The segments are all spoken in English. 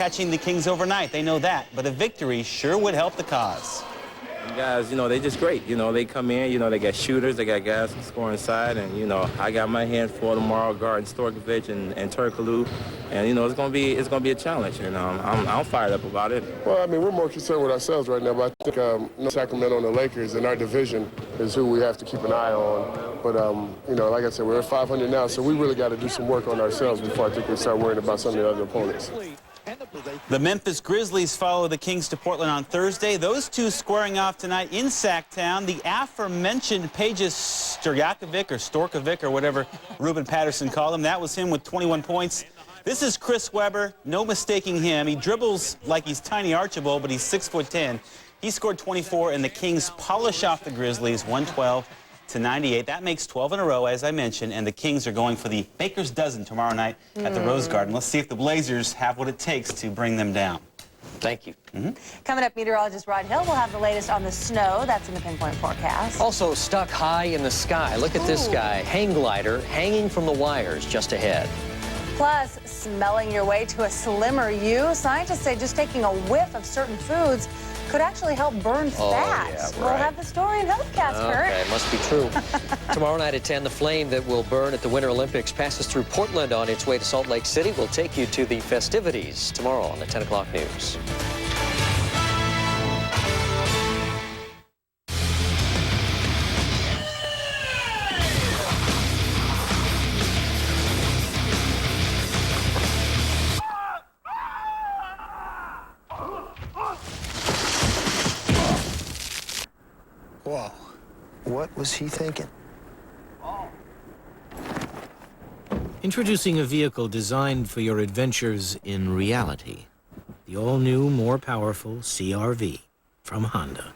catching the Kings overnight. They know that, but a victory sure would help the cause. Guys, they're just great. They come in, they got shooters, they got guys who score inside, and, I got my hands full tomorrow guarding Storkovich and Turkoglu, and, it's gonna be a challenge, and I'm fired up about it. Well, we're more concerned with ourselves right now, but I think Sacramento and the Lakers in our division is who we have to keep an eye on. But, like I said, we're at 500 now, so we really got to do some work on ourselves before I think we start worrying about some of the other opponents. The Memphis Grizzlies follow the Kings to Portland on Thursday. Those two squaring off tonight in Sacktown. The aforementioned Pages Storkovic or whatever Ruben Patterson called him, that was him with 21 points. This is Chris Webber, no mistaking him. He dribbles like he's Tiny Archibald, but he's 6'10". He scored 24, and the Kings polish off the Grizzlies 112-98. That makes 12 in a row, as I mentioned, and the Kings are going for the Baker's dozen tomorrow night at the Rose Garden. Let's see if the Blazers have what it takes to bring them down. Thank you. Coming up, meteorologist Rod Hill will have the latest on the snow. That's in the Pinpoint forecast. Also stuck high in the sky. Look at this guy, hang glider, hanging from the wires just ahead. Plus, smelling your way to a slimmer you. Scientists say just taking a whiff of certain foods could actually help burn fat. Yeah, right. We'll have the story in HealthCast, Kurt. Okay, must be true. Tomorrow night at 10, the flame that will burn at the Winter Olympics passes through Portland on its way to Salt Lake City. We'll take you to the festivities tomorrow on the 10 o'clock news. Whoa, what was he thinking? Introducing a vehicle designed for your adventures in reality. The all-new, more powerful CR-V from Honda.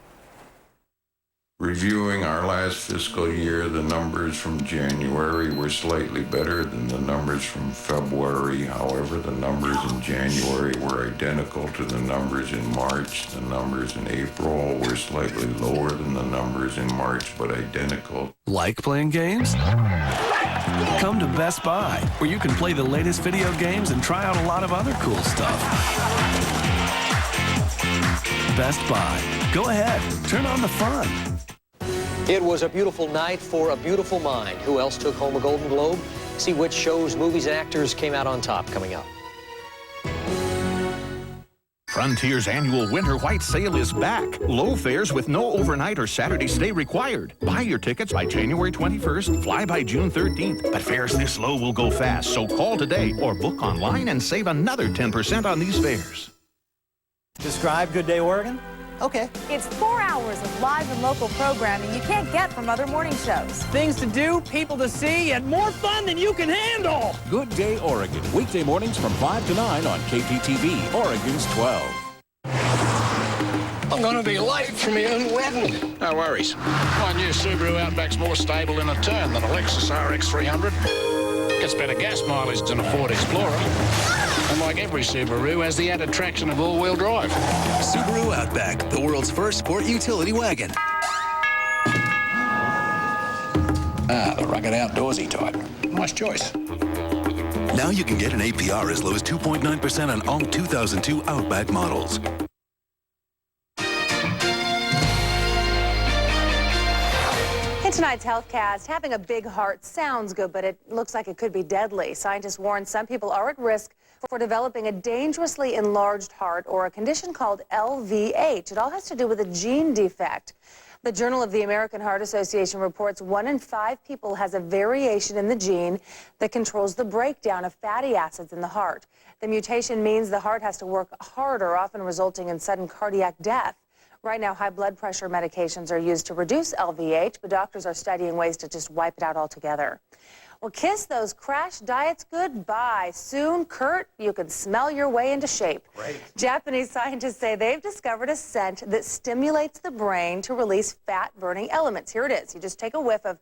Reviewing our last fiscal year, the numbers from January were slightly better than the numbers from February. However, the numbers in January were identical to the numbers in March. The numbers in April were slightly lower than the numbers in March, but identical. Like playing games? Come to Best Buy, where you can play the latest video games and try out a lot of other cool stuff. Best Buy. Go ahead, turn on the fun. It was a beautiful night for a beautiful mind. Who else took home a Golden Globe? See which shows, movies, and actors came out on top coming up. Frontier's annual winter white sale is back. Low fares with no overnight or Saturday stay required. Buy your tickets by January 21st, fly by June 13th. But fares this low will go fast, so call today or book online and save another 10% on these fares. Describe Good Day Oregon? Okay. It's 4 hours of live and local programming you can't get from other morning shows. Things to do, people to see, and more fun than you can handle. Good Day Oregon, weekday mornings from 5 to 9 on KPTV, Oregon's 12. I'm going to be late for my own wedding. No worries. My new Subaru Outback's more stable in a turn than a Lexus RX 300. Gets better gas mileage than a Ford Explorer. And like every Subaru, has the added traction of all-wheel drive. Subaru Outback, the world's first sport utility wagon. The rugged outdoorsy type. Nice choice. Now you can get an APR as low as 2.9% on all 2002 Outback models. In tonight's HealthCast, having a big heart sounds good, but it looks like it could be deadly. Scientists warn some people are at risk for developing a dangerously enlarged heart or a condition called LVH. It all has to do with a gene defect. The Journal of the American Heart Association reports 1 in 5 people has a variation in the gene that controls the breakdown of fatty acids in the heart. The mutation means the heart has to work harder, often resulting in sudden cardiac death. Right now, high blood pressure medications are used to reduce LVH, but doctors are studying ways to just wipe it out altogether. Well, kiss those crash diets goodbye. Soon, Kurt, you can smell your way into shape. Great. Japanese scientists say they've discovered a scent that stimulates the brain to release fat-burning elements. Here it is. You just take a whiff of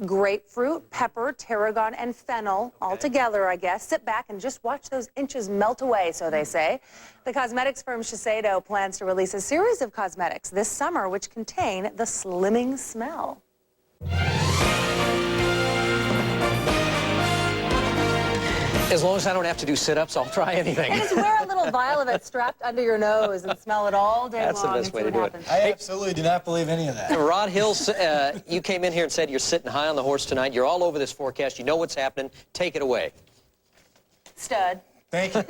grapefruit, pepper, tarragon, and fennel all together, I guess. Sit back and just watch those inches melt away, so they say. The cosmetics firm Shiseido plans to release a series of cosmetics this summer which contain the slimming smell. As long as I don't have to do sit-ups, I'll try anything. And just wear a little a vial of it strapped under your nose and smell it all day long. That's the best way to do it. I absolutely do not believe any of that. Rod Hill, you came in here and said you're sitting high on the horse tonight. You're all over this forecast. You know what's happening. Take it away. Stud. Thank you.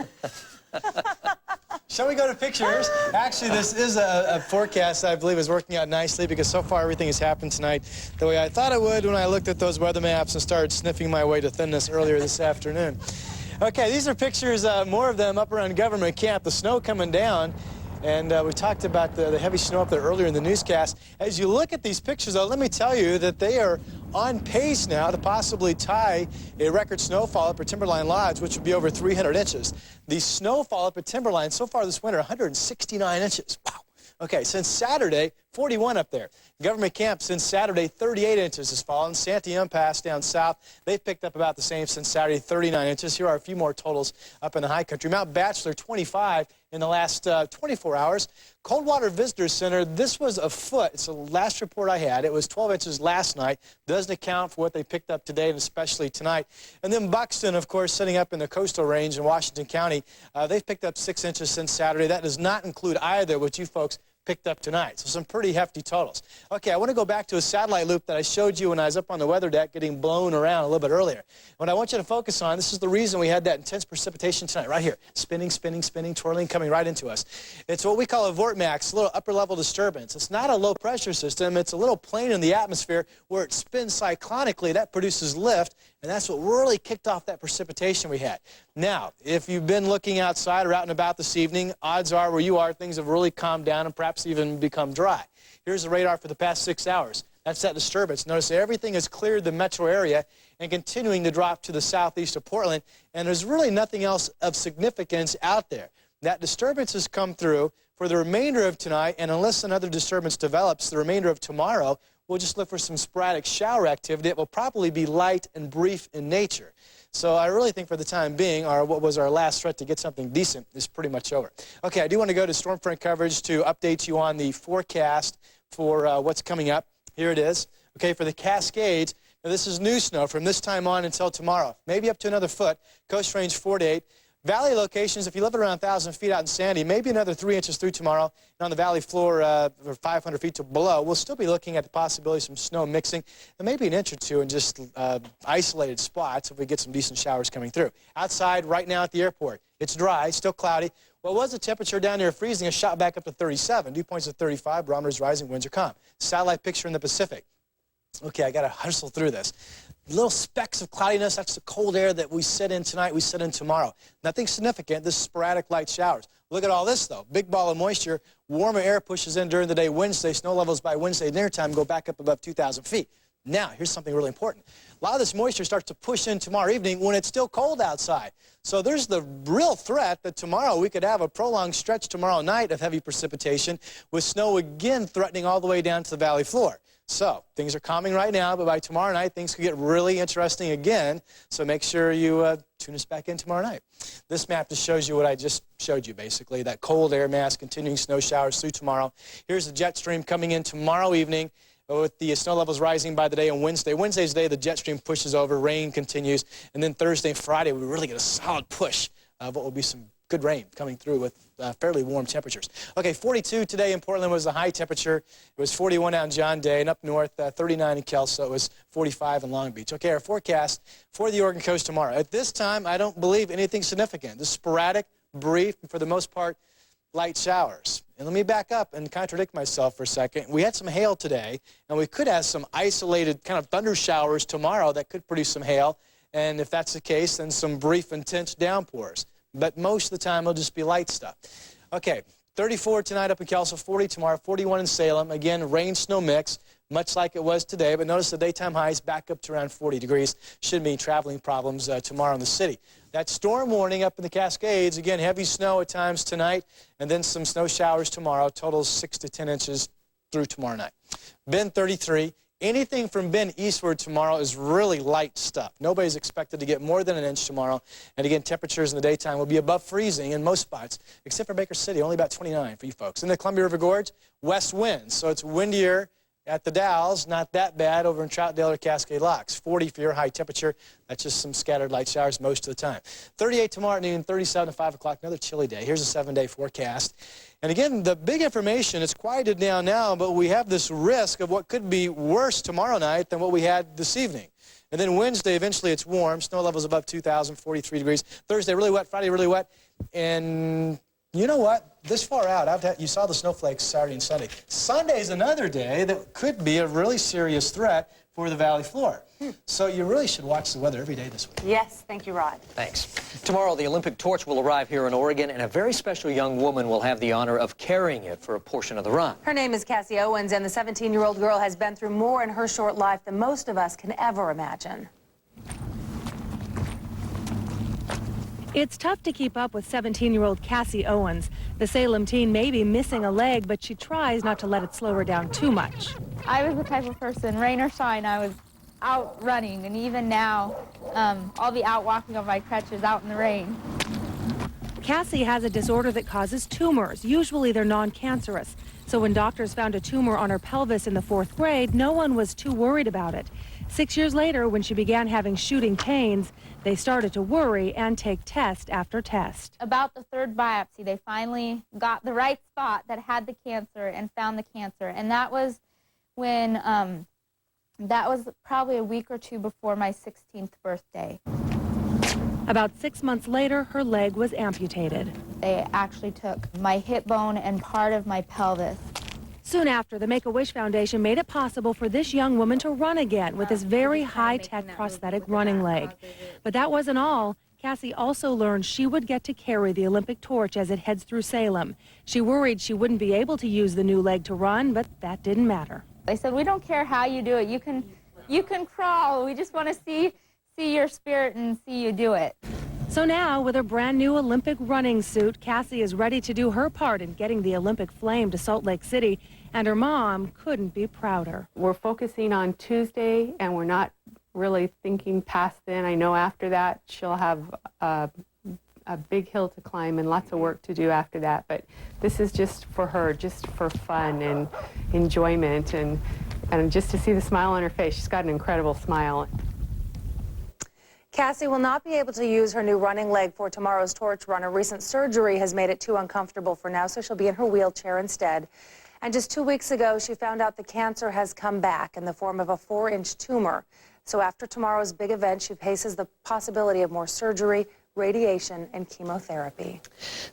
Shall we go to pictures? Actually, this is a forecast that I believe is working out nicely because so far everything has happened tonight the way I thought it would when I looked at those weather maps and started sniffing my way to thinness earlier this afternoon. Okay, these are pictures, more of them up around Government Camp. The snow coming down. And we talked about the heavy snow up there earlier in the newscast. As you look at these pictures, though, let me tell you that they are on pace now to possibly tie a record snowfall up at Timberline Lodge, which would be over 300 inches. The snowfall up at Timberline so far this winter, 169 inches. Wow. Okay, since Saturday, 41 up there. Government Camp since Saturday, 38 inches has fallen. Santee Pass down south, they've picked up about the same since Saturday, 39 inches. Here are a few more totals up in the high country. Mount Bachelor, 25 in the last 24 hours. Coldwater Visitor Center, this was a foot. It's the last report I had. It was 12 inches last night. Doesn't account for what they picked up today and especially tonight. And then Buxton, of course, sitting up in the coastal range in Washington County, they've picked up 6 inches since Saturday. That does not include either what you folks picked up tonight. So some pretty hefty totals. Okay, I want to go back to a satellite loop that I showed you when I was up on the weather deck getting blown around a little bit earlier. What I want you to focus on, this is the reason we had that intense precipitation tonight, right here. Spinning, spinning, spinning, twirling, coming right into us. It's what we call a vortex, a little upper level disturbance. It's not a low pressure system. It's a little plane in the atmosphere where it spins cyclonically. That produces lift, and that's what really kicked off that precipitation we had. Now, if you've been looking outside or out and about this evening, odds are where you are, things have really calmed down and perhaps even become dry. Here's the radar for the past 6 hours. That's that disturbance. Notice everything has cleared the metro area and continuing to drop to the southeast of Portland, and there's really nothing else of significance out there. That disturbance has come through for the remainder of tonight, and unless another disturbance develops the remainder of tomorrow, we'll just look for some sporadic shower activity. It will probably be light and brief in nature. So I really think for the time being, what was our last threat to get something decent is pretty much over. Okay, I do want to go to storm front coverage to update you on the forecast for what's coming up. Here it is. Okay, for the Cascades, now this is new snow from this time on until tomorrow, maybe up to another foot. Coast range 4 to 8. Valley locations, if you live at around 1,000 feet out in Sandy, maybe another 3 inches through tomorrow. And on the valley floor, 500 feet to below, we'll still be looking at the possibility of some snow mixing, and maybe an inch or two in just isolated spots if we get some decent showers coming through. Outside right now at the airport, it's dry, still cloudy. What was the temperature down there freezing has shot back up to 37. Dew points at 35, barometers rising, winds are calm. Satellite picture in the Pacific. Okay, I got to hustle through this. Little specks of cloudiness, that's the cold air that we sit in tonight, we sit in tomorrow. Nothing significant, this is sporadic light showers. Look at all this, though. Big ball of moisture. Warmer air pushes in during the day Wednesday. Snow levels by Wednesday dinner time go back up above 2,000 feet. Now, here's something really important. A lot of this moisture starts to push in tomorrow evening when it's still cold outside. So there's the real threat that tomorrow we could have a prolonged stretch tomorrow night of heavy precipitation with snow again threatening all the way down to the valley floor. So things are calming right now, but by tomorrow night, things could get really interesting again. So make sure you tune us back in tomorrow night. This map just shows you what I just showed you, basically, that cold air mass, continuing snow showers through tomorrow. Here's the jet stream coming in tomorrow evening with the snow levels rising by the day on Wednesday. Wednesday's the day the jet stream pushes over, rain continues, and then Thursday and Friday we really get a solid push of what will be some good rain coming through with fairly warm temperatures. Okay, 42 today in Portland was the high temperature. It was 41 out in John Day, and up north, 39 in Kelso. It was 45 in Long Beach. Okay, our forecast for the Oregon coast tomorrow. At this time, I don't believe anything significant. This is sporadic, brief, and for the most part, light showers. And let me back up and contradict myself for a second. We had some hail today, and we could have some isolated kind of thunder showers tomorrow that could produce some hail. And if that's the case, then some brief, intense downpours. But most of the time, it'll just be light stuff. Okay, 34 tonight up in Kelso, 40 tomorrow, 41 in Salem. Again, rain, snow mix, much like it was today. But notice the daytime highs back up to around 40 degrees. Should mean traveling problems tomorrow in the city. That storm warning up in the Cascades, again, heavy snow at times tonight, and then some snow showers tomorrow. Totals 6 to 10 inches through tomorrow night. Bend 33. Anything from Bend eastward tomorrow is really light stuff. Nobody's expected to get more than an inch tomorrow. And again, temperatures in the daytime will be above freezing in most spots, except for Baker City, only about 29 for you folks. In the Columbia River Gorge, west winds, so it's windier At the Dalles, not that bad over in Troutdale or Cascade Locks. 40 for your high temperature. That's just some scattered light showers most of the time. 38 tomorrow at noon, 37 at 5 o'clock, another chilly day. Here's a 7-day forecast. And again, the big information, it's quieted down now, but we have this risk of what could be worse tomorrow night than what we had this evening. And then Wednesday, eventually it's warm. Snow levels above 2,000, 43 degrees. Thursday, really wet. Friday, really wet. And you know what? This far out, you saw the snowflakes Saturday and Sunday. Sunday's another day that could be a really serious threat for the valley floor. So you really should watch the weather every day this week. Yes, thank you, Rod. Thanks. Tomorrow, the Olympic torch will arrive here in Oregon, and a very special young woman will have the honor of carrying it for a portion of the run. Her name is Cassie Owens, and the 17-year-old girl has been through more in her short life than most of us can ever imagine. It's tough to keep up with 17-year-old Cassie Owens. The Salem teen may be missing a leg, but she tries not to let it slow her down too much. I was the type of person, rain or shine, I was out running, and even now, I'll be out walking on my crutches out in the rain. Cassie has a disorder that causes tumors. Usually they're non-cancerous. So when doctors found a tumor on her pelvis in the 4th grade, no one was too worried about it. 6 years later, when she began having shooting pains, they started to worry and take test after test. About the 3rd biopsy, they finally got the right spot that had the cancer and found the cancer. And that was when, that was probably a week or 2 before my 16th birthday. About 6 months later, her leg was amputated. They actually took my hip bone and part of my pelvis. Soon after, the Make-A-Wish Foundation made it possible for this young woman to run again with this very high-tech prosthetic running leg. But that wasn't all. Cassie also learned she would get to carry the Olympic torch as it heads through Salem. She worried she wouldn't be able to use the new leg to run, but that didn't matter. They said, we don't care how you do it. You can crawl. We just want to see your spirit and see you do it. So now, with her brand new Olympic running suit, Cassie is ready to do her part in getting the Olympic flame to Salt Lake City, and her mom couldn't be prouder. We're focusing on Tuesday, and we're not really thinking past then. I know after that she'll have a big hill to climb and lots of work to do after that, but this is just for her, just for fun and enjoyment, and just to see the smile on her face. She's got an incredible smile. Cassie will not be able to use her new running leg for tomorrow's torch run. A recent surgery has made it too uncomfortable for now, so she'll be in her wheelchair instead. And just 2 weeks ago, she found out the cancer has come back in the form of a 4-inch tumor. So after tomorrow's big event, she faces the possibility of more surgery, radiation, and chemotherapy.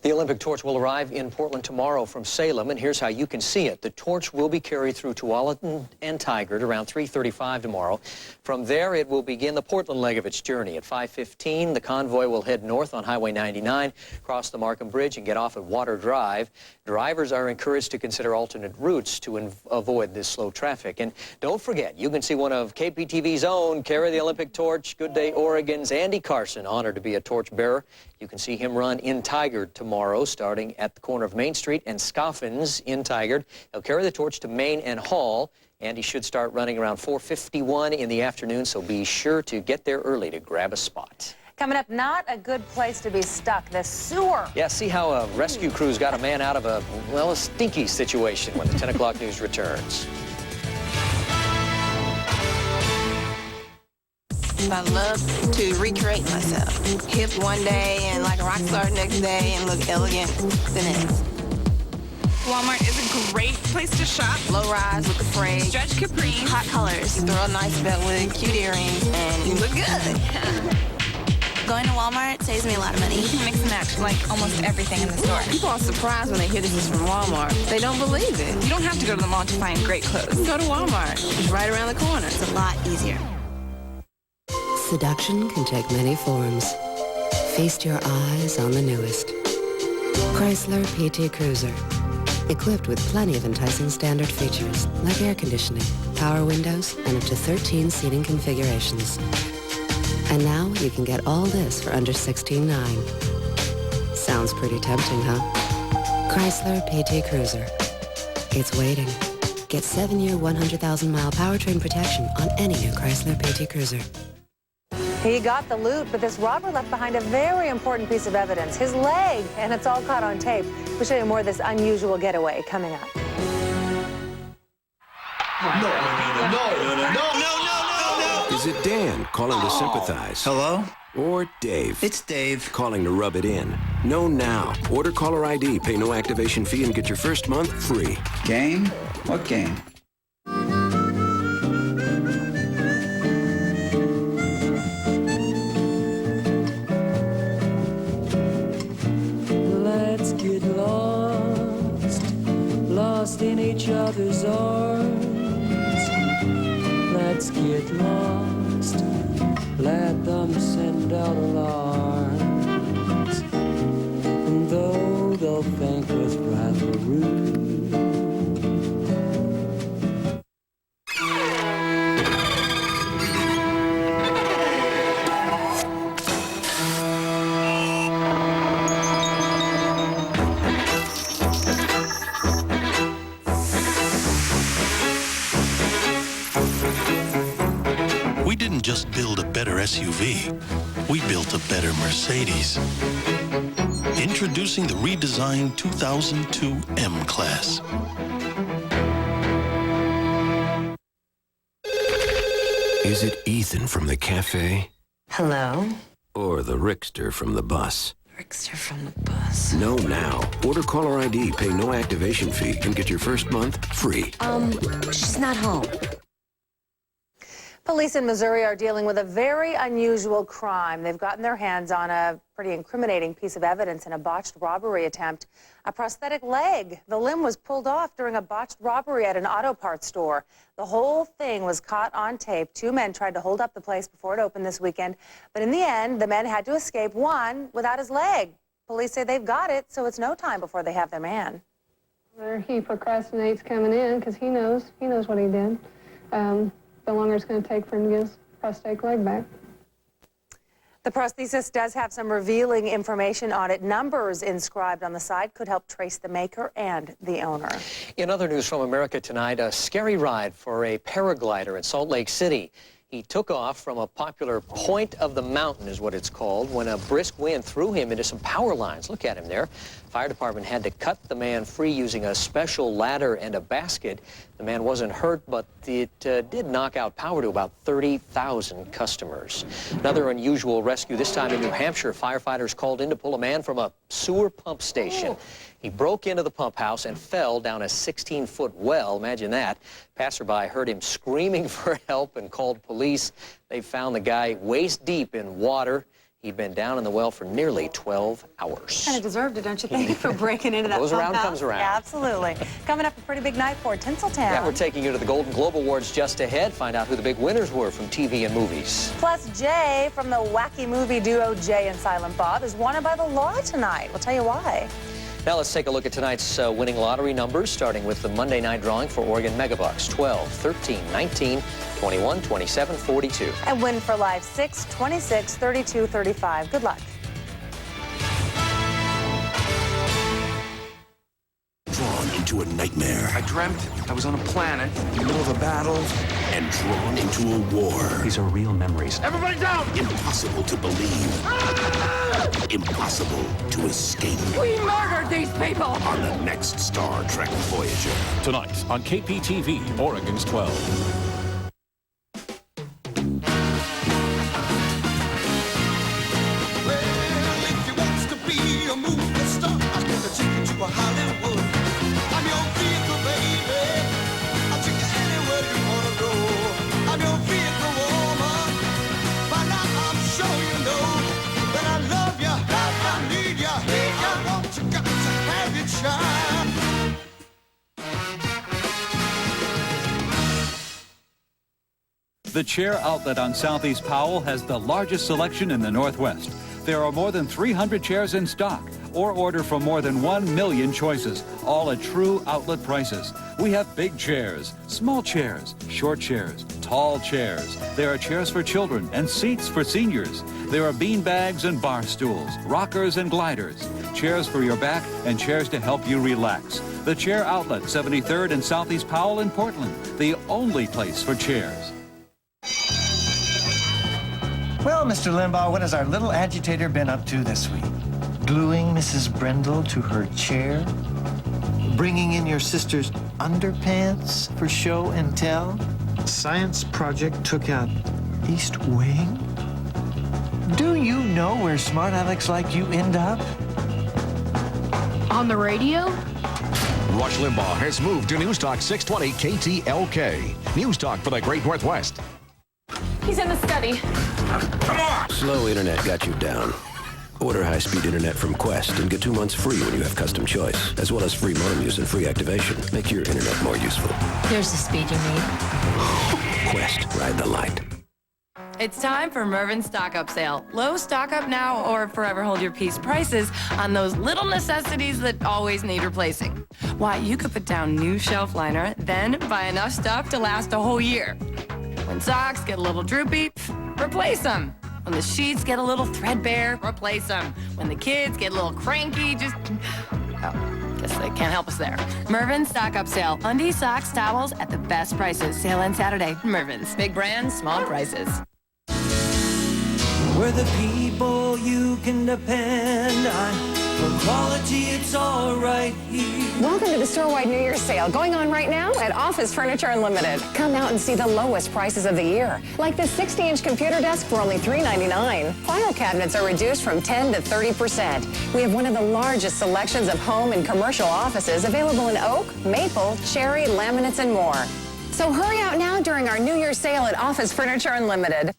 The Olympic torch will arrive in Portland tomorrow from Salem, and here's how you can see it. The torch will be carried through Tualatin and Tigard around 3:35 tomorrow. From there, it will begin the Portland leg of its journey. At 5:15, the convoy will head north on Highway 99, cross the Markham Bridge, and get off at Water Drive. Drivers are encouraged to consider alternate routes to avoid this slow traffic. And don't forget, you can see one of KPTV's own carry the Olympic torch. Good Day Oregon's Andy Carson, honored to be a torch bearer. You can see him run in Tigard tomorrow, starting at the corner of Main Street and Scoffins in Tigard. He'll carry the torch to Main and Hall, and he should start running around 4:51 in the afternoon, so be sure to get there early to grab a spot. Coming up, not a good place to be stuck, the sewer. Yeah, see how a rescue crew's got a man out of a stinky situation when the 10 o'clock news returns. I love to recreate myself. Hip one day and like a rock star the next day and look elegant the next. Walmart is a great place to shop. Low rise, look afraid. Stretch capri. Hot colors. You throw a nice belt with cute earrings and you look good. Going to Walmart saves me a lot of money. You can mix and match like almost everything in the store. People are surprised when they hear this is from Walmart. They don't believe it. You don't have to go to the mall to find great clothes. Go to Walmart. It's right around the corner. It's a lot easier. Seduction can take many forms. Feast your eyes on the newest. Chrysler PT Cruiser. Equipped with plenty of enticing standard features, like air conditioning, power windows, and up to 13 seating configurations. And now you can get all this for under $16,900. Sounds pretty tempting, huh? Chrysler PT Cruiser. It's waiting. Get 7-year, 100,000-mile powertrain protection on any new Chrysler PT Cruiser. He got the loot, but this robber left behind a very important piece of evidence, his leg, and it's all caught on tape. We'll show you more of this unusual getaway coming up. Is it Dan calling to sympathize? Hello? Or Dave? It's Dave. Calling to rub it in. Know now. Order caller ID, pay no activation fee, and get your first month free. Game? What game? Let's get lost in each other's arms. Let's get lost, let them send out alarms. And though they'll think us rather rude, we didn't just build a better SUV, we built a better Mercedes. Introducing the redesigned 2002 M-Class. Is it Ethan from the cafe? Hello? Or the Rickster from the bus? Rickster from the bus. Know now. Order caller ID, pay no activation fee, and get your first month free. She's not home. Police in Missouri are dealing with a very unusual crime. They've gotten their hands on a pretty incriminating piece of evidence in a botched robbery attempt. A prosthetic leg. The limb was pulled off during a botched robbery at an auto parts store. The whole thing was caught on tape. Two men tried to hold up the place before it opened this weekend. But in the end, the men had to escape, one without his leg. Police say they've got it, so it's no time before they have their man. He procrastinates coming in because he knows what he did. The longer it's going to take for him to get his prosthetic leg back. The prosthesis does have some revealing information on it. Numbers inscribed on the side could help trace the maker and the owner. In other news from America tonight, a scary ride for a paraglider in Salt Lake City. He took off from a popular point of the mountain, is what it's called, when a brisk wind threw him into some power lines. Look at him there. Fire department had to cut the man free using a special ladder and a basket. The man wasn't hurt, but it did knock out power to about 30,000 customers. Another unusual rescue, this time in New Hampshire. Firefighters called in to pull a man from a sewer pump station. He broke into the pump house and fell down a 16-foot well. Imagine that. Passerby heard him screaming for help and called police. They found the guy waist deep in water. He'd been down in the well for nearly 12 hours. Kind of deserved it, don't you think, for breaking into that Goes pump around, house? comes around. Yeah, absolutely. Coming up, a pretty big night for Tinseltown. Yeah, we're taking you to the Golden Globe Awards just ahead. Find out who the big winners were from TV and movies. Plus, Jay from the wacky movie duo Jay and Silent Bob is wanted by the law tonight. We'll tell you why. Now let's take a look at tonight's winning lottery numbers, starting with the Monday night drawing for Oregon Megabucks. 12, 13, 19, 21, 27, 42. And win for life, 6, 26, 32, 35. Good luck. Drawn into a nightmare. I dreamt I was on a planet in the middle of a battle. And drawn into a war. These are real memories. Everybody down! Impossible to believe. Impossible to escape. We murdered these people! On the next Star Trek Voyager. Tonight on KPTV, Oregon's 12. The Chair Outlet on Southeast Powell has the largest selection in the Northwest. There are more than 300 chairs in stock, or order from more than 1 million choices, all at true outlet prices. We have big chairs, small chairs, short chairs, tall chairs. There are chairs for children and seats for seniors. There are bean bags and bar stools, rockers and gliders, chairs for your back and chairs to help you relax. The Chair Outlet, 73rd and Southeast Powell in Portland, the only place for chairs. Well, Mr. Limbaugh, what has our little agitator been up to this week? Gluing Mrs. Brendel to her chair? Bringing in your sister's underpants for show and tell? Science project took out East Wing? Do you know where smart Alex like you end up? On the radio? Rush Limbaugh has moved to News Talk 620 KTLK. News Talk for the Great Northwest. He's in the study. Come on! Slow internet got you down. Order high-speed internet from Quest and get 2 months free when you have custom choice, as well as free modem use and free activation. Make your internet more useful. Here's the speed you need. Quest, ride the light. It's time for Mervyn's stock-up sale. Low stock-up now or forever hold your peace prices on those little necessities that always need replacing. Why, you could put down new shelf liner, then buy enough stuff to last a whole year. When socks get a little droopy, replace them. When the sheets get a little threadbare, replace them. When the kids get a little cranky, just... Oh, guess they can't help us there. Mervyn's stock-up sale. Undies, socks, towels at the best prices. Sale ends Saturday. Mervyn's. Big brands, small prices. We're the people you can depend on. For quality, it's all right here. Welcome to the store-wide New Year's sale going on right now at Office Furniture Unlimited. Come out and see the lowest prices of the year, like this 60-inch computer desk for only $3.99. File cabinets are reduced from 10 to 30%. We have one of the largest selections of home and commercial offices available in oak, maple, cherry, laminates, and more. So hurry out now during our New Year's sale at Office Furniture Unlimited.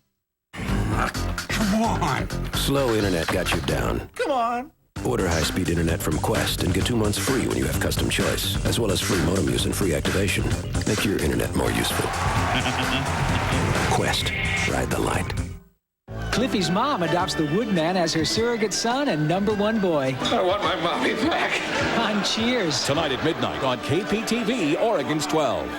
Come on! Slow internet got you down. Come on! Order high-speed internet from Quest and get 2 months free when you have custom choice, as well as free modem use and free activation. Make your internet more useful. Quest, ride the light. Cliffy's mom adopts the Woodman as her surrogate son and #1 boy. I want my mommy back. On Cheers. Tonight at midnight on KPTV, Oregon's 12.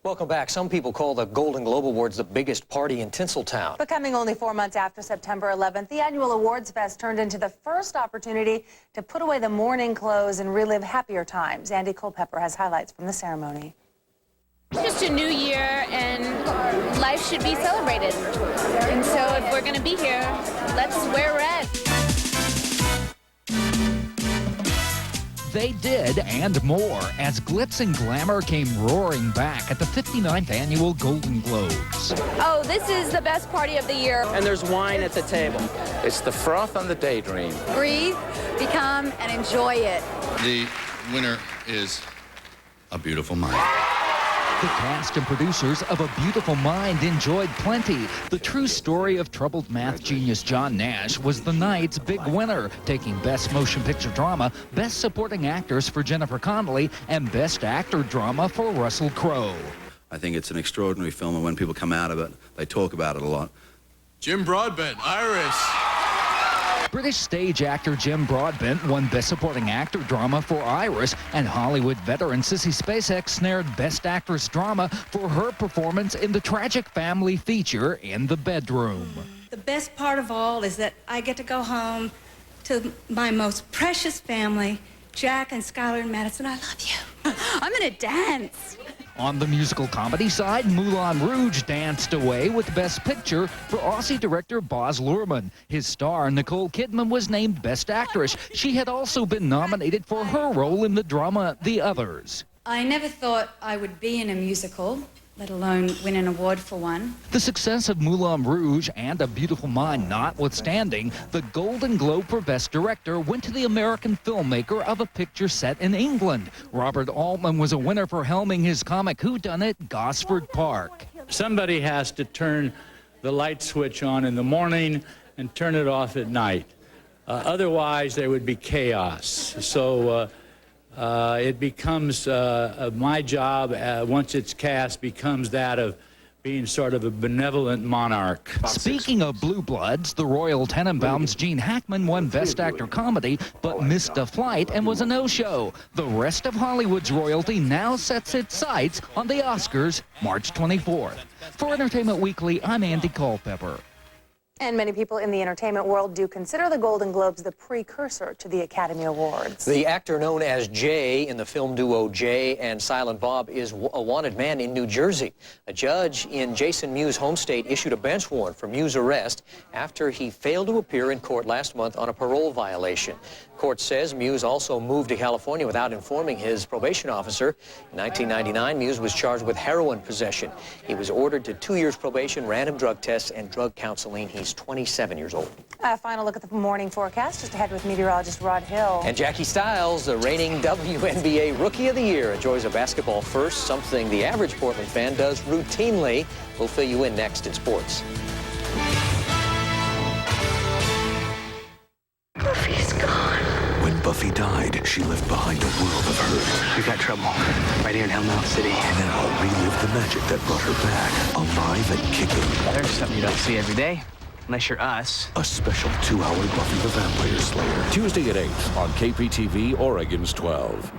Welcome back. Some people call the Golden Globe Awards the biggest party in Tinseltown. But coming only 4 months after September 11th, the annual awards fest turned into the first opportunity to put away the mourning clothes and relive happier times. Andy Culpepper has highlights from the ceremony. Just a new year, and life should be celebrated. And so if we're going to be here, let's wear red. They did, and more, as glitz and glamour came roaring back at the 59th Annual Golden Globes. Oh, this is the best party of the year. And there's wine at the table. It's the froth on the daydream. Breathe, become, and enjoy it. The winner is A Beautiful Mind. The cast and producers of A Beautiful Mind enjoyed plenty. The true story of troubled math genius John Nash was the night's big winner, taking Best Motion Picture Drama, Best Supporting Actors for Jennifer Connelly, and Best Actor Drama for Russell Crowe. I think it's an extraordinary film, and when people come out of it, they talk about it a lot. Jim Broadbent, Iris. British stage actor Jim Broadbent won Best Supporting Actor Drama for Iris, and Hollywood veteran Sissy Spacek snared Best Actress Drama for her performance in the tragic family feature In the Bedroom. The best part of all is that I get to go home to my most precious family, Jack and Skylar and Madison. I love you. I'm gonna dance. On the musical comedy side, Moulin Rouge danced away with Best Picture for Aussie director Baz Luhrmann. His star, Nicole Kidman, was named Best Actress. She had also been nominated for her role in the drama The Others. I never thought I would be in a musical, let alone win an award for one. The success of Moulin Rouge and A Beautiful Mind notwithstanding, the Golden Globe for Best Director went to the American filmmaker of a picture set in England. Robert Altman was a winner for helming his comic whodunit, Gosford Park. Somebody has to turn the light switch on in the morning and turn it off at night. Otherwise, there would be chaos. So it becomes my job, once it's cast, becomes that of being sort of a benevolent monarch. Speaking of Blue Bloods, the Royal Tenenbaums' Gene Hackman won Best Actor Comedy, but missed a flight and was a no-show. The rest of Hollywood's royalty now sets its sights on the Oscars March 24th. For Entertainment Weekly, I'm Andy Culpepper. And many people in the entertainment world do consider the Golden Globes the precursor to the Academy Awards. The actor known as Jay in the film duo Jay and Silent Bob is a wanted man in New Jersey. A judge in Jason Mewes' home state issued a bench warrant for Mewes' arrest after he failed to appear in court last month on a parole violation. Court says Muse also moved to California without informing his probation officer. In 1999, Muse was charged with heroin possession. He was ordered to 2 years probation, random drug tests, and drug counseling. He's 27 years old. A final look at the morning forecast, just ahead with meteorologist Rod Hill. And Jackie Stiles, the reigning WNBA Rookie of the Year, enjoys a basketball first, something the average Portland fan does routinely. We'll fill you in next in sports. Buffy's gone. When Buffy died, she left behind a world of hurt. We got trouble right here in Hellmouth City. Now relive the magic that brought her back, alive and kicking. There's something you don't see every day, unless you're us. A special 2-hour Buffy the Vampire Slayer. Tuesday at 8 on KPTV, Oregon's 12.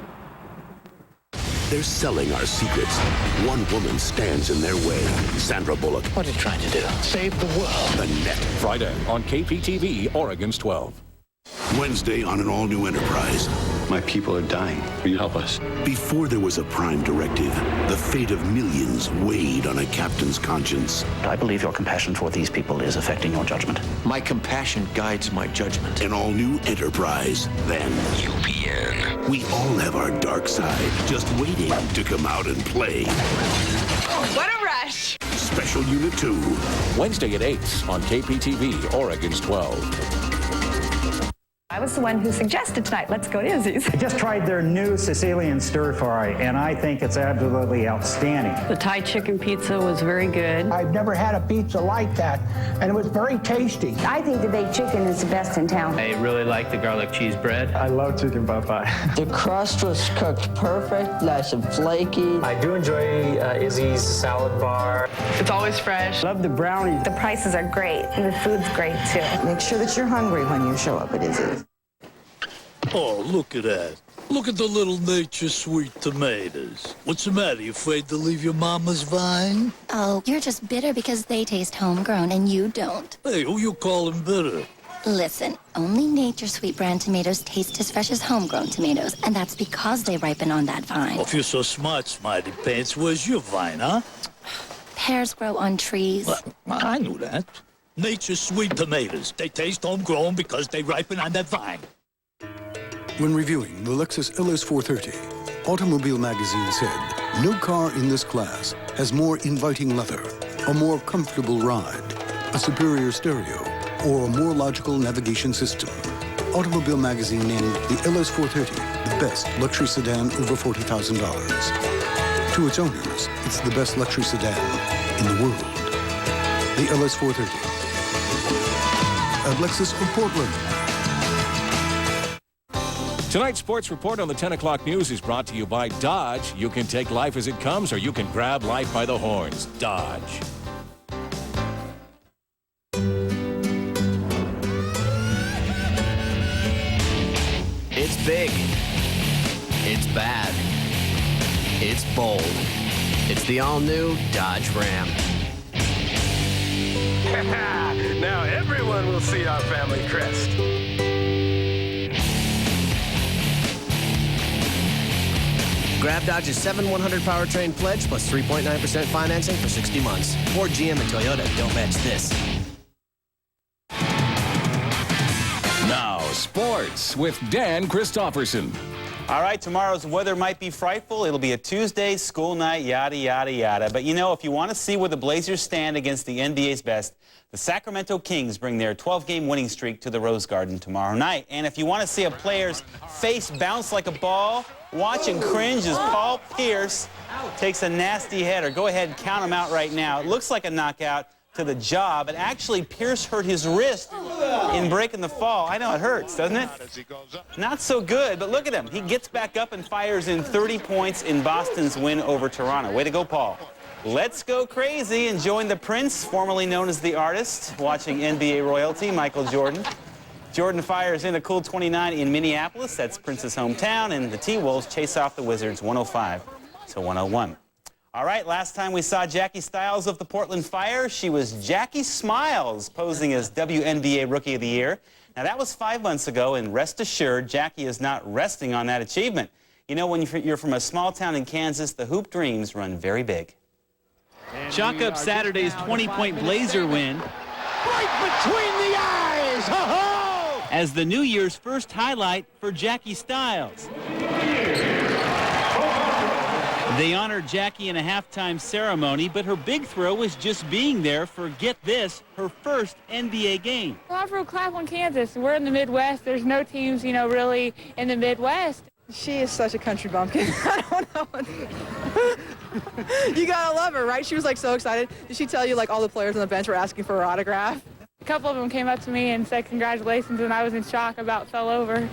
They're selling our secrets. One woman stands in their way. Sandra Bullock. What are you trying to do? Save the world. The Net. Friday on KPTV, Oregon's 12. Wednesday on an all-new Enterprise. My people are dying. Will you help us? Before there was a prime directive, the fate of millions weighed on a captain's conscience. I believe your compassion for these people is affecting your judgment. My compassion guides my judgment. An all-new Enterprise. Then UPN. We all have our dark side, just waiting to come out and play. What a rush! Special Unit 2. Wednesday at 8 on KPTV, Oregon's 12. I was the one who suggested tonight, let's go to Izzy's. I just tried their new Sicilian stir fry, and I think it's absolutely outstanding. The Thai chicken pizza was very good. I've never had a pizza like that, and it was very tasty. I think the baked chicken is the best in town. I really like the garlic cheese bread. I love chicken pot pie. The crust was cooked perfect, nice and flaky. I do enjoy Izzy's salad bar. It's always fresh. Love the brownie. The prices are great, and the food's great, too. Make sure that you're hungry when you show up at Izzy's. Oh, look at that. Look at the little Nature Sweet tomatoes. What's the matter? You afraid to leave your mama's vine? Oh, you're just bitter because they taste homegrown and you don't. Hey, who you calling bitter? Listen, only Nature Sweet brand tomatoes taste as fresh as homegrown tomatoes, and that's because they ripen on that vine. Oh, if you're so smart, Smarty Pants, where's your vine, huh? Pears grow on trees. Well, I knew that. Nature Sweet tomatoes. They taste homegrown because they ripen on that vine. When reviewing the Lexus LS 430, Automobile Magazine said, no car in this class has more inviting leather, a more comfortable ride, a superior stereo, or a more logical navigation system. Automobile Magazine named the LS 430 the best luxury sedan over $40,000. To its owners, it's the best luxury sedan in the world. The LS 430 at Lexus of Portland. Tonight's sports report on the 10 o'clock news is brought to you by Dodge. You can take life as it comes, or you can grab life by the horns. Dodge. It's big. It's bad. It's bold. It's the all-new Dodge Ram. Now everyone will see our family crest. Grab Dodge's 7-100 powertrain pledge plus 3.9% financing for 60 months. Ford, GM, and Toyota don't match this. Now, sports with Dan Christofferson. All right, tomorrow's weather might be frightful. It'll be a Tuesday, school night, yada, yada, yada. But you know, if you want to see where the Blazers stand against the NBA's best, the Sacramento Kings bring their 12-game winning streak to the Rose Garden tomorrow night. And if you want to see a player's face bounce like a ball, watch and cringe as Paul Pierce takes a nasty header. Go ahead and count him out right now. It looks like a knockout to the jaw, but actually Pierce hurt his wrist in breaking the fall. I know it hurts, doesn't it? Not so good, but look at him. He gets back up and fires in 30 points in Boston's win over Toronto. Way to go, Paul. Let's go crazy and join the Prince, formerly known as the Artist, watching NBA royalty, Michael Jordan. Jordan fires in a cool 29 in Minneapolis. That's Prince's hometown, and the T-Wolves chase off the Wizards 105-101. All right, last time we saw Jackie Stiles of the Portland Fire, she was Jackie Smiles, posing as WNBA Rookie of the Year. Now, that was 5 months ago, and rest assured, Jackie is not resting on that achievement. You know, when you're from a small town in Kansas, the hoop dreams run very big. Chalk up Saturday's 20-point Blazer win. Right between the eyes! Ho-ho! as the New Year's first highlight for Jackie Stiles. They honored Jackie in a halftime ceremony, but her big thrill was just being there for, get this, her first NBA game. Well, I'm from Claflin, Kansas. We're in the Midwest. There's no teams, you know, really in the Midwest. She is such a country bumpkin. I don't know. You gotta love her, right? She was like so excited. Did she tell you like all the players on the bench were asking for her autograph? A couple of them came up to me and said congratulations, and I was in shock, about fell over.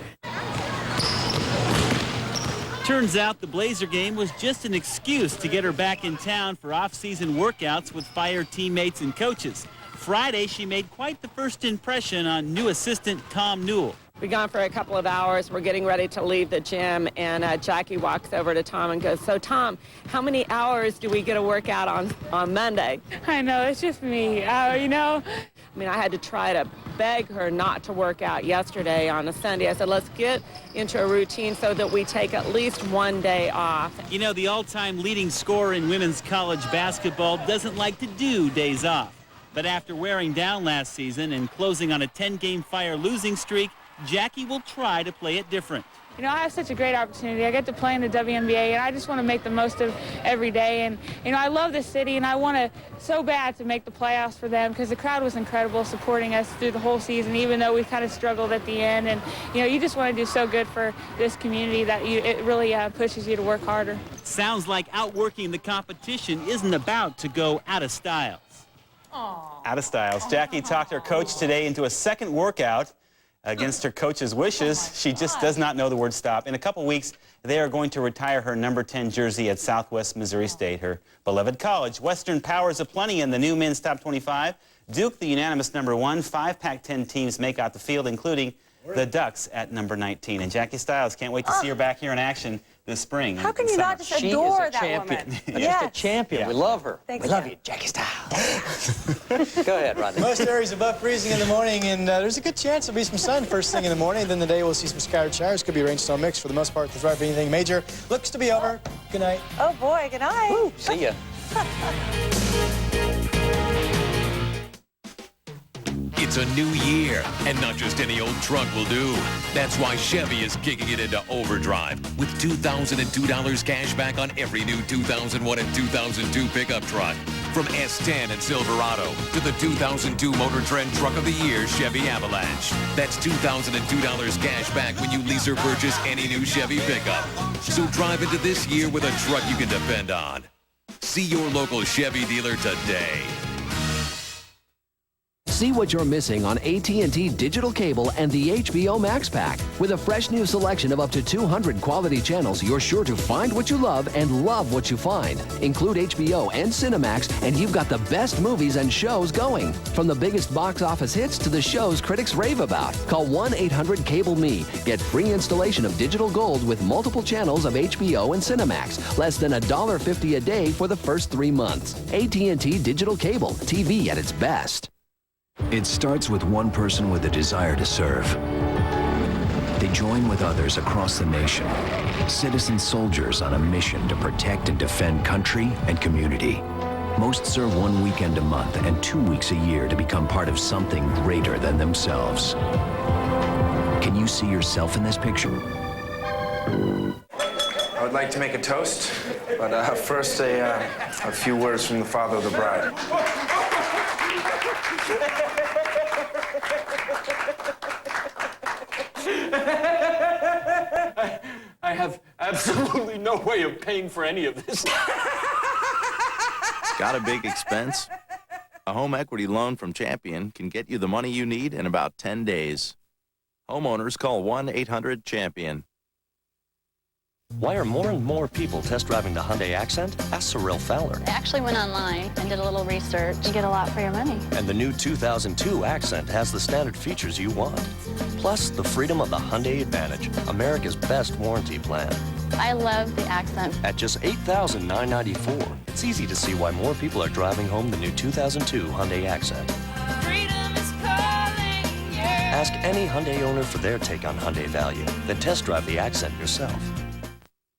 Turns out the Blazer game was just an excuse to get her back in town for off-season workouts with Fire teammates and coaches. Friday, she made quite the first impression on new assistant Tom Newell. We've gone for a couple of hours. We're getting ready to leave the gym, and Jackie walks over to Tom and goes, "So, Tom, how many hours do we get a workout on Monday?" I know, it's just me, you know. I mean, I had to try to beg her not to work out yesterday on a Sunday. I said, let's get into a routine so that we take at least one day off. You know, the all-time leading scorer in women's college basketball doesn't like to do days off. But after wearing down last season and closing on a 10-game Fire losing streak, Jackie will try to play it different. You know, I have such a great opportunity. I get to play in the WNBA, and I just want to make the most of every day. And, you know, I love this city, and I want to so bad to make the playoffs for them because the crowd was incredible supporting us through the whole season, even though we kind of struggled at the end. And, you know, you just want to do so good for this community that it really pushes you to work harder. Sounds like outworking the competition isn't about to go out of styles. Aww. Out of styles. Jackie talked her coach today into a second workout. Against her coach's wishes, she just does not know the word stop. In a couple weeks, they are going to retire her number 10 jersey at Southwest Missouri State, her beloved college. Western powers aplenty in the new men's top 25. Duke, the unanimous number 1. 5 Pac-10 teams make out the field, including the Ducks at number 19. And Jackie Stiles, can't wait to see her back here in action this spring. How can you not just adore that woman? Just a champion. Yes. We love her. Thanks, we love you, Jackie Stiles. Go ahead, Rodney. Most areas above freezing in the morning, and there's a good chance there'll be some sun first thing in the morning. Then the day we'll see some scattered showers. Could be a rain snow mix. For the most part, the threat of anything major looks to be over. Good night. Oh boy, good night. Woo, see ya. It's a new year, and not just any old truck will do. That's why Chevy is kicking it into overdrive with $2,002 cash back on every new 2001 and 2002 pickup truck. From S10 and Silverado to the 2002 Motor Trend Truck of the Year Chevy Avalanche. That's $2,002 cash back when you lease or purchase any new Chevy pickup. So drive into this year with a truck you can depend on. See your local Chevy dealer today. See what you're missing on AT&T Digital Cable and the HBO Max Pack. With a fresh new selection of up to 200 quality channels, you're sure to find what you love and love what you find. Include HBO and Cinemax, and you've got the best movies and shows going. From the biggest box office hits to the shows critics rave about. Call 1-800-CABLE-ME. Get free installation of Digital Gold with multiple channels of HBO and Cinemax. Less than $1.50 a day for the first 3 months. AT&T Digital Cable. TV at its best. It starts with one person with a desire to serve. They join with others across the nation, citizen soldiers on a mission to protect and defend country and community. Most serve 1 weekend a month and 2 weeks a year to become part of something greater than themselves. Can you see yourself in this picture? I would like to make a toast, but first a few words from the father of the bride. I have absolutely no way of paying for any of this. Got a big expense? A home equity loan from Champion can get you the money you need in about 10 days. Homeowners call 1-800-CHAMPION. Why are more and more people test driving the Hyundai Accent? Ask Sorrel Fowler. I actually went online and did a little research. You get a lot for your money. And the new 2002 Accent has the standard features you want. Plus, the freedom of the Hyundai Advantage, America's best warranty plan. I love the Accent. At just $8,994, it's easy to see why more people are driving home the new 2002 Hyundai Accent. Freedom is calling, yeah. Ask any Hyundai owner for their take on Hyundai value. Then test drive the Accent yourself.